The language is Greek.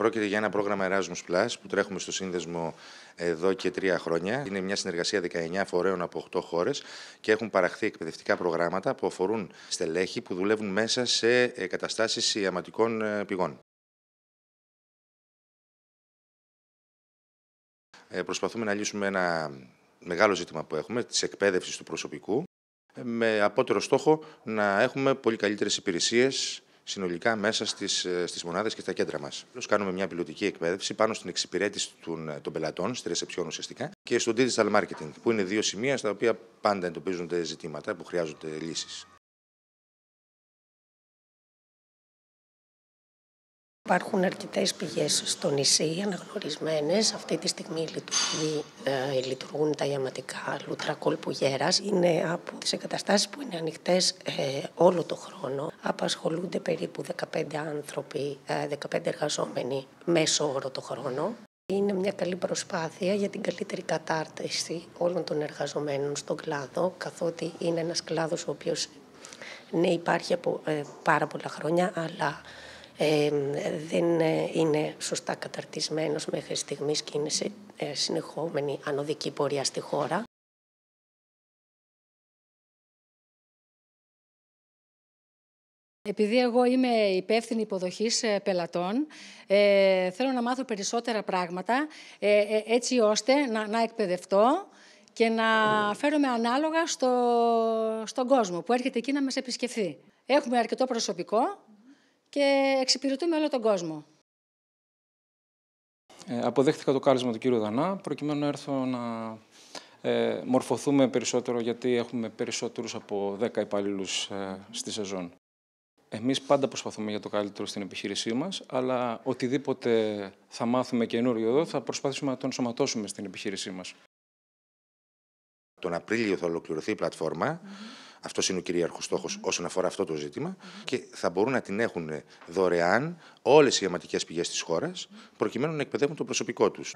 Πρόκειται για ένα πρόγραμμα Erasmus Plus που τρέχουμε στο σύνδεσμο εδώ και 3 χρόνια. Είναι μια συνεργασία 19 φορέων από 8 χώρες και έχουν παραχθεί εκπαιδευτικά προγράμματα που αφορούν στελέχη που δουλεύουν μέσα σε καταστάσεις ιαματικών πηγών. Προσπαθούμε να λύσουμε ένα μεγάλο ζήτημα που έχουμε, της εκπαίδευσης του προσωπικού, με απότερο στόχο να έχουμε πολύ καλύτερες υπηρεσίες συνολικά μέσα στις μονάδες και στα κέντρα μας. Κάνουμε μια πιλωτική εκπαίδευση πάνω στην εξυπηρέτηση των πελατών, στη ρεσεψιόν ουσιαστικά, και στο digital marketing, που είναι 2 σημεία στα οποία πάντα εντοπίζονται ζητήματα που χρειάζονται λύσεις. Υπάρχουν αρκετές πηγές στο νησί αναγνωρισμένες. Αυτή τη στιγμή λειτουργούν τα ιαματικά Λούτρα Κόλπου Γέρας. Είναι από τις εγκαταστάσεις που είναι ανοιχτές όλο το χρόνο. Απασχολούνται περίπου 15 άνθρωποι, 15 εργαζόμενοι μέσο όρο το χρόνο. Είναι μια καλή προσπάθεια για την καλύτερη κατάρτιση όλων των εργαζομένων στον κλάδο, καθότι είναι ένας κλάδος ο οποίος υπάρχει από πάρα πολλά χρόνια, αλλά δεν είναι σωστά καταρτισμένος μέχρι στιγμής και είναι σε συνεχόμενη ανωδική πορεία στη χώρα. Επειδή εγώ είμαι υπεύθυνη υποδοχής πελατών, θέλω να μάθω περισσότερα πράγματα, έτσι ώστε να εκπαιδευτώ και να φέρομαι ανάλογα στον κόσμο που έρχεται εκεί να μας επισκεφθεί. Έχουμε αρκετό προσωπικό και εξυπηρετούμε όλο τον κόσμο. Αποδέχτηκα το κάλεσμα του κύριου Δανά, προκειμένου να έρθω να μορφωθούμε περισσότερο, γιατί έχουμε περισσότερους από 10 υπαλλήλους στη σεζόν. Εμείς πάντα προσπαθούμε για το καλύτερο στην επιχείρησή μας, αλλά οτιδήποτε θα μάθουμε καινούριο εδώ θα προσπαθήσουμε να το ενσωματώσουμε στην επιχείρησή μας. Τον Απρίλιο θα ολοκληρωθεί η πλατφόρμα. Αυτός είναι ο κυρίαρχος στόχος όσον αφορά αυτό το ζήτημα, και θα μπορούν να την έχουν δωρεάν όλες οι ιαματικές πηγές της χώρας, προκειμένου να εκπαιδεύουν το προσωπικό τους.